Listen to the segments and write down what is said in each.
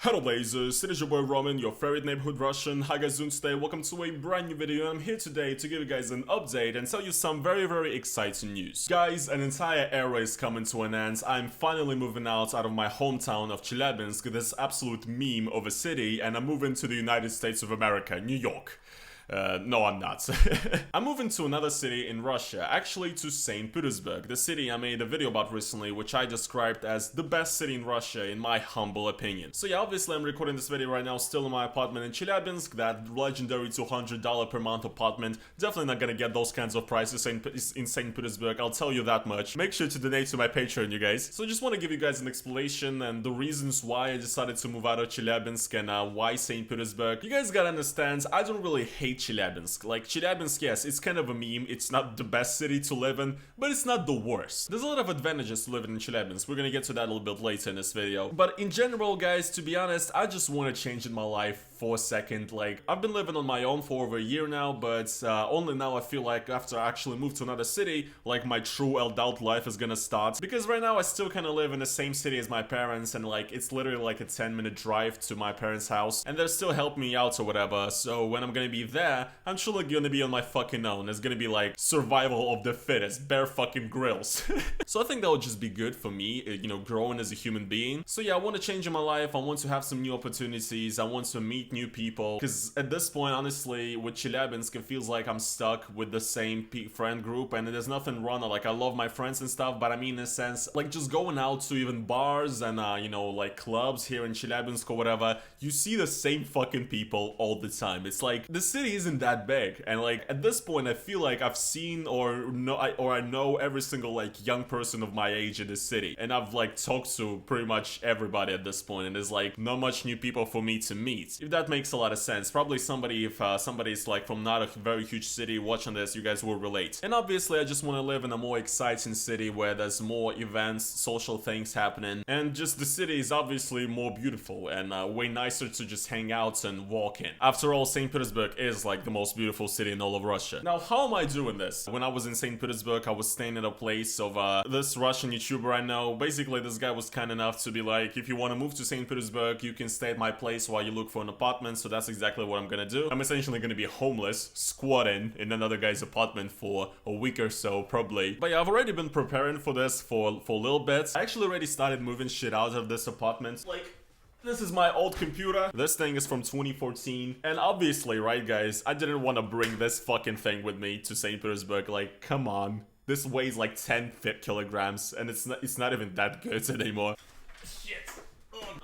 Hello Blazers, it is your boy Roman, your favorite neighborhood Russian. How guys doing today? Welcome to a brand new video, and I'm here today to give you guys an update and tell you some very exciting news. Guys, an entire era is coming to an end. I'm finally moving out of my hometown of Chelyabinsk, this absolute meme of a city, and I'm moving to the United States of America, New York. No, I'm not. I'm moving to another city in Russia, actually to St. Petersburg, the city I made a video about recently, which I described as the best city in Russia, in my humble opinion. So yeah, obviously I'm recording this video right now still in my apartment in Chelyabinsk, that legendary $200 per month apartment. Definitely not gonna get those kinds of prices in St. Petersburg, I'll tell you that much. Make sure to donate to my Patreon, you guys. So I just want to give you guys an explanation and the reasons why I decided to move out of Chelyabinsk and why St. Petersburg. You guys gotta understand, I don't really hate Chelyabinsk. Like, Chelyabinsk, yes, it's kind of a meme, it's not the best city to live in, but it's not the worst. There's a lot of advantages to living in Chelyabinsk, we're gonna get to that a little bit later in this video. But in general, guys, to be honest, I just want to change in my life for a second. Like, I've been living on my own for over a year now, but only now I feel like after I actually move to another city, like my true adult life is gonna start. Because right now I still kind of live in the same city as my parents, and like, it's literally like a 10-minute drive to my parents' house, and they're still helping me out or whatever. So when I'm gonna be there, I'm truly gonna be on my fucking own. It's gonna be like survival of the fittest, bare fucking grills. So I think that would just be good for me, you know, growing as a human being. So yeah, I want to change in my life, I want to have some new opportunities, I want to meet new people, because at this point, honestly, with Chelyabinsk, it feels like I'm stuck with the same friend group, and there's nothing wrong. Like, I love my friends and stuff, but I mean, in a sense, like, just going out to even bars and you know, like clubs here in Chelyabinsk or whatever, you see the same fucking people all the time. It's like, the city isn't that big, and like, at this point, I feel like I've seen or I know every single like young person of my age in this city, and I've like talked to pretty much everybody at this point, and there's like not much new people for me to meet, if that makes a lot of sense. Probably somebody, if somebody's like from not a very huge city watching this, you guys will relate. And obviously I just want to live in a more exciting city where there's more events, social things happening, and just the city is obviously more beautiful and way nicer to just hang out and walk in. After all, St. Petersburg is like the most beautiful city in all of Russia. Now, how am I doing this? When I was in St. Petersburg, I was staying at a place of this Russian YouTuber I know. Basically, this guy was kind enough to be like, if you want to move to St. Petersburg, you can stay at my place while you look for an apartment. So that's exactly what I'm gonna do. I'm essentially gonna be homeless, squatting in another guy's apartment for a week or so, probably. But yeah, I've already been preparing for this for a little bit. I actually already started moving shit out of this apartment. Like, this is my old computer. This thing is from 2014. And obviously, right guys, I didn't want to bring this fucking thing with me to St. Petersburg. Like, come on. This weighs like 10 kilograms, and it's not even that good anymore. Shit.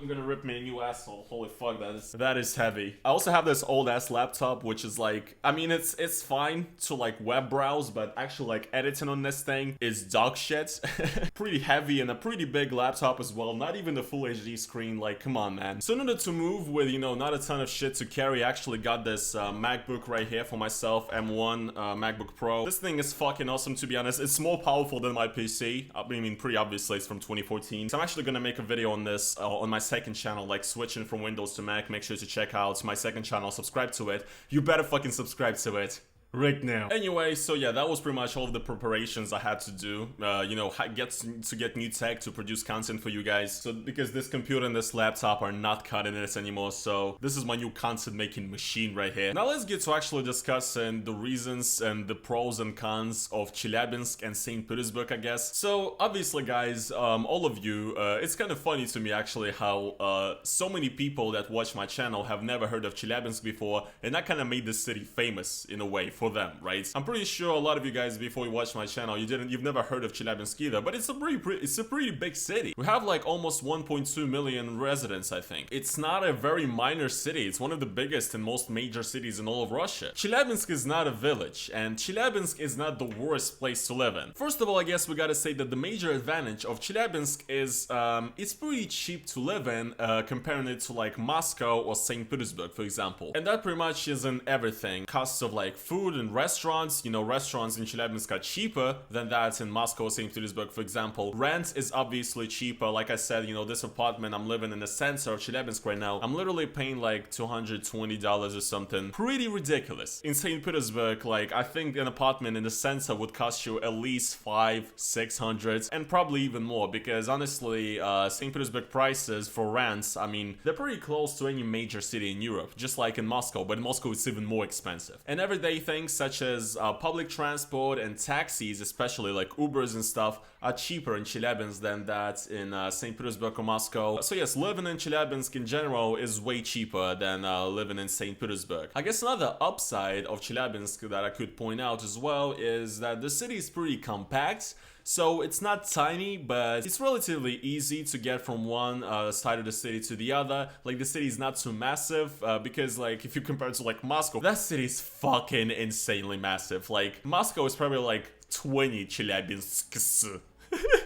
I'm gonna rip me a new asshole. Holy fuck, that is heavy. I also have this old ass laptop, which is like, I mean, it's fine to like web browse, but actually like editing on this thing is dog shit. Pretty heavy and a pretty big laptop as well. Not even the full HD screen. Like, come on, man. So in order to move with, you know, not a ton of shit to carry, I actually got this MacBook right here for myself, M1 MacBook Pro. This thing is fucking awesome, to be honest. It's more powerful than my PC. I mean, pretty obviously it's from 2014. So I'm actually gonna make a video on this on my second channel, like switching from Windows to Mac. Make sure to check out my second channel, subscribe to it. You better fucking subscribe to it right now. Anyway, so yeah, that was pretty much all of the preparations I had to do, you know, get new tech to produce content for you guys. So because this computer and this laptop are not cutting it anymore, so this is my new content making machine right here. Now let's get to actually discussing the reasons and the pros and cons of Chelyabinsk and St. Petersburg, I guess. So obviously, guys, all of you, it's kind of funny to me actually how so many people that watch my channel have never heard of Chelyabinsk before, and that kind of made this city famous in a way for them, right? I'm pretty sure a lot of you guys, before you watch my channel, you've never heard of Chelyabinsk either, but it's a pretty big city. We have like almost 1.2 million residents, I think. It's not a very minor city. It's one of the biggest and most major cities in all of Russia. Chelyabinsk is not a village, and Chelyabinsk is not the worst place to live in. First of all, I guess we gotta say that the major advantage of Chelyabinsk is it's pretty cheap to live in, comparing it to like Moscow or St. Petersburg, for example. And that pretty much is in everything. Costs of like food, food and restaurants, you know, restaurants in Chelyabinsk are cheaper than that in Moscow, St. Petersburg, for example. Rent is obviously cheaper. Like I said, you know, this apartment I'm living in the center of Chelyabinsk right now, I'm literally paying like $220 or something. Pretty ridiculous. In St. Petersburg, like, I think an apartment in the center would cost you at least $500-600 and probably even more, because honestly, St. Petersburg prices for rents, I mean, they're pretty close to any major city in Europe, just like in Moscow, but in Moscow it's even more expensive. And everyday things such as public transport and taxis, especially like Ubers and stuff, are cheaper in Chelyabinsk than that in St. Petersburg or Moscow. So yes, living in Chelyabinsk in general is way cheaper than living in St. Petersburg. I guess another upside of Chelyabinsk that I could point out as well is that the city is pretty compact. So it's not tiny, but it's relatively easy to get from one side of the city to the other. Like, the city is not too massive, because like if you compare it to like Moscow, that city is fucking insanely massive. Like, Moscow is probably like 20 Chelyabinsk.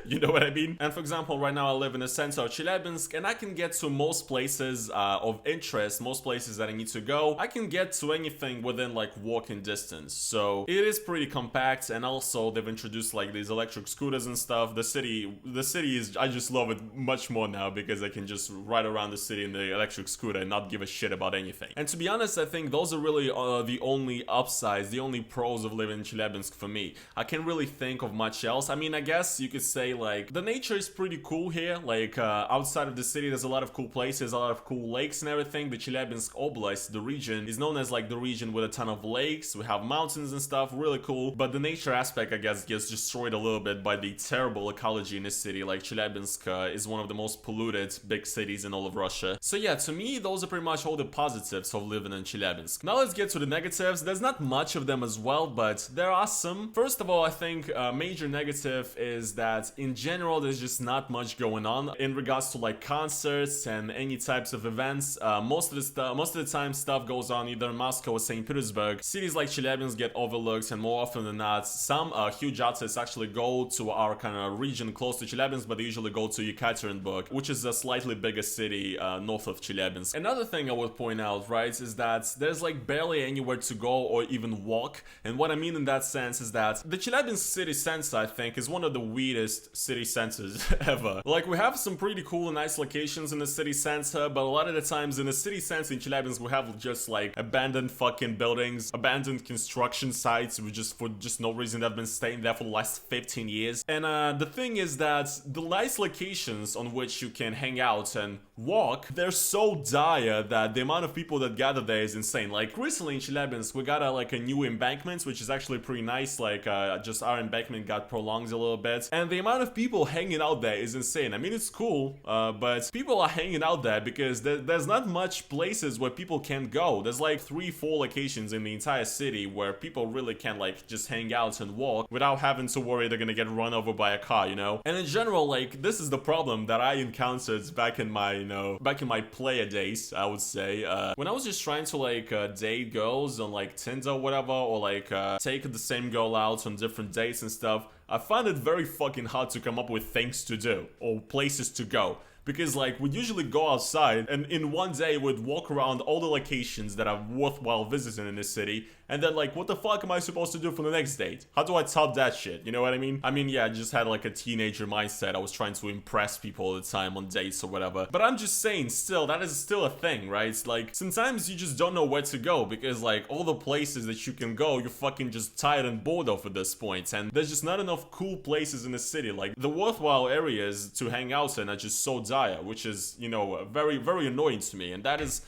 You know what I mean? And for example, right now I live in the center of Chelyabinsk, and I can get to most places of interest, most places that I need to go. I can get to anything within like walking distance. So it is pretty compact, and also they've introduced like these electric scooters and stuff. The city is, I just love it much more now because I can just ride around the city in the electric scooter and not give a shit about anything. And to be honest, I think those are really the only upsides, the only pros of living in Chelyabinsk for me. I can't really think of much else. I mean, I guess you could say like the nature is pretty cool here. Like outside of the city, there's a lot of cool places, a lot of cool lakes and everything. The Chelyabinsk Oblast, the region, is known as like the region with a ton of lakes. We have mountains and stuff, really cool. But the nature aspect, I guess, gets destroyed a little bit by the terrible ecology in this city. Like, Chelyabinsk is one of the most polluted big cities in all of Russia. So yeah, to me, those are pretty much all the positives of living in Chelyabinsk. Now let's get to the negatives. There's not much of them as well, but there are some. First of all, I think a major negative is that in general there's just not much going on in regards to like concerts and any types of events. Most of the time stuff goes on either in Moscow or St. Petersburg. Cities like Chelyabinsk get overlooked, and more often than not some huge artists actually go to our kind of region close to Chelyabinsk, but they usually go to Yekaterinburg, which is a slightly bigger city north of Chelyabinsk. Another thing I would point out, right, is that there's like barely anywhere to go or even walk. And what I mean in that sense is that the Chelyabinsk city center, I think, is one of the weirdest city centers ever. Like, we have some pretty cool and nice locations in the city center, but a lot of the times in the city center in Chelyabinsk we have just like abandoned fucking buildings, abandoned construction sites for just no reason that have been staying there for the last 15 years. And the thing is that the nice locations on which you can hang out and walk, they're so dire that the amount of people that gather there is insane. Like, recently in Chelyabinsk we got a new embankment, which is actually pretty nice. Like, just our embankment got prolonged a little bit, and the amount of people hanging out there is insane. I mean, it's cool, but people are hanging out there because there's not much places where people can go. There's like 3-4 locations in the entire city where people really can like just hang out and walk without having to worry they're gonna get run over by a car, you know? And in general, like, this is the problem that I encountered back in my player days, I would say, when I was just trying to like date girls on like Tinder or whatever, or like take the same girl out on different dates and stuff. I find it very fucking hard to come up with things to do or places to go. Because like, we'd usually go outside and in one day we'd walk around all the locations that are worthwhile visiting in this city, and then like, what the fuck am I supposed to do for the next date? How do I top that shit? You know what I mean? I mean, yeah, I just had like a teenager mindset. I was trying to impress people all the time on dates or whatever. But I'm just saying, still, that is still a thing, right? It's like, sometimes you just don't know where to go because like, all the places that you can go, you're fucking just tired and bored of at this point. And there's just not enough cool places in the city. Like, the worthwhile areas to hang out in are just so dire, which is, you know, very, very annoying to me. And that is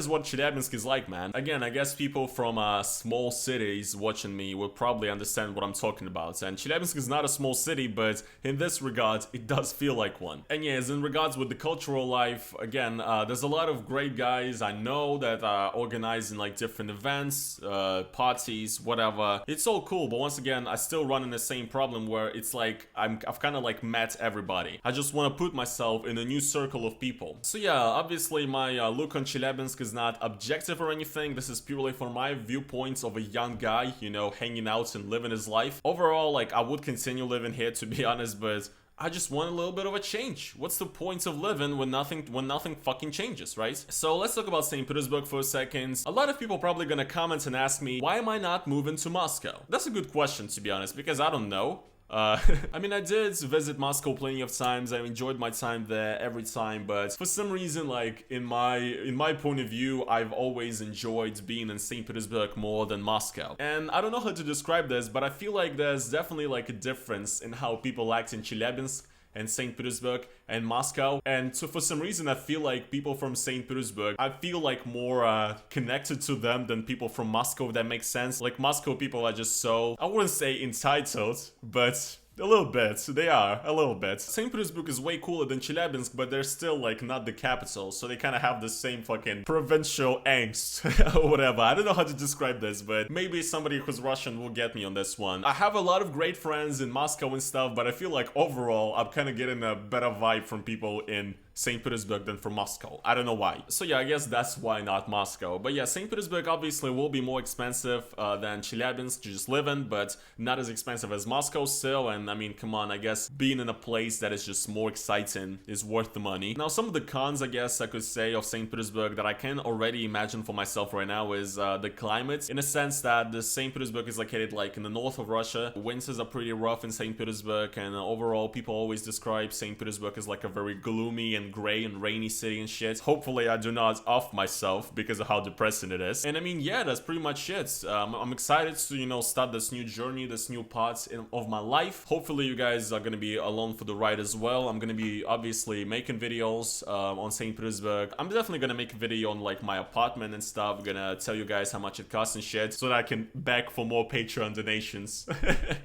what Chelyabinsk is like, man. Again, I guess people from small cities watching me will probably understand what I'm talking about. And Chelyabinsk is not a small city, but in this regard, it does feel like one. And yes, in regards with the cultural life, again, there's a lot of great guys I know that are organizing like different events, parties, whatever. It's all cool, but once again, I still run in the same problem where it's like, I've kind of like met everybody. I just want to put myself in a new circle of people. So yeah, obviously my look on Chelyabinsk is not objective or anything. This is purely from my viewpoints of a young guy, you know, hanging out and living his life. Overall, like, I would continue living here, to be honest, but I just want a little bit of a change. What's the point of living when nothing fucking changes, right? So let's talk about St. Petersburg for a second. A lot of people probably gonna comment and ask me, why am I not moving to Moscow? That's a good question, to be honest, because I don't know. I mean, I did visit Moscow plenty of times. I enjoyed my time there every time, but for some reason, like in my point of view, I've always enjoyed being in St. Petersburg more than Moscow. And I don't know how to describe this, but I feel like there's definitely like a difference in how people act in Chelyabinsk and St. Petersburg and Moscow. And so for some reason, I feel like people from St. Petersburg, I feel like more connected to them than people from Moscow, if that makes sense. Like Moscow people are just so, I wouldn't say entitled, but a little bit. They are. A little bit. St. Petersburg is way cooler than Chelyabinsk, but they're still, like, not the capital, so they kind of have the same fucking provincial angst or whatever. I don't know how to describe this, but maybe somebody who's Russian will get me on this one. I have a lot of great friends in Moscow and stuff, but I feel like overall, I'm kind of getting a better vibe from people in St. Petersburg than from Moscow. I don't know why. So yeah, I guess that's why not Moscow. But yeah, St. Petersburg obviously will be more expensive than Chelyabinsk to just live in, but not as expensive as Moscow still. And I mean, come on, I guess being in a place that is just more exciting is worth the money. Now, some of the cons, I guess I could say, of St. Petersburg that I can already imagine for myself right now is the climate. In a sense that the St. Petersburg is located like in the north of Russia. Winters are pretty rough in St. Petersburg, and overall people always describe St. Petersburg as like a very gloomy and gray and rainy city and shit. Hopefully I do not off myself because of how depressing it is. And I mean, yeah, that's pretty much it. I'm excited to, you know, start this new journey, this new part of my life. Hopefully you guys are gonna be along for the ride as well. I'm gonna be obviously making videos on St. Petersburg. I'm definitely gonna make a video on like my apartment and stuff. I'm gonna tell you guys how much it costs and shit so that I can beg for more Patreon donations.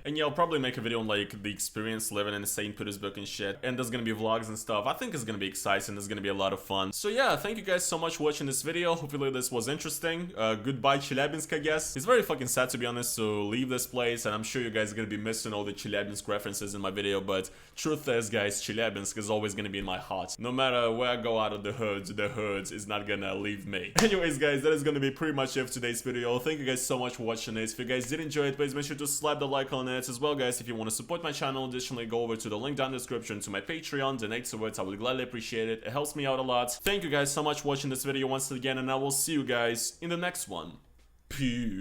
And yeah, I'll probably make a video on like the experience living in St. Petersburg and shit. And there's gonna be vlogs and stuff. I think it's gonna be exciting. It's gonna be a lot of fun. So yeah, thank you guys so much for watching this video. Hopefully this was interesting. Goodbye Chelyabinsk, I guess. It's very fucking sad, to be honest, to leave this place, and I'm sure you guys are gonna be missing all the Chelyabinsk references in my video, but truth is, guys, Chelyabinsk is always gonna be in my heart. No matter where I go out of the hood is not gonna leave me. Anyways, guys, that is gonna be pretty much it for today's video. Thank you guys so much for watching it. If you guys did enjoy it, please make sure to slap the like on it as well, guys. If you want to support my channel, additionally, go over to the link down in the description to my Patreon, donate to it. I would gladly appreciate it. It helps me out a lot. Thank you guys so much for watching this video once again, and I will see you guys in the next one. Peace.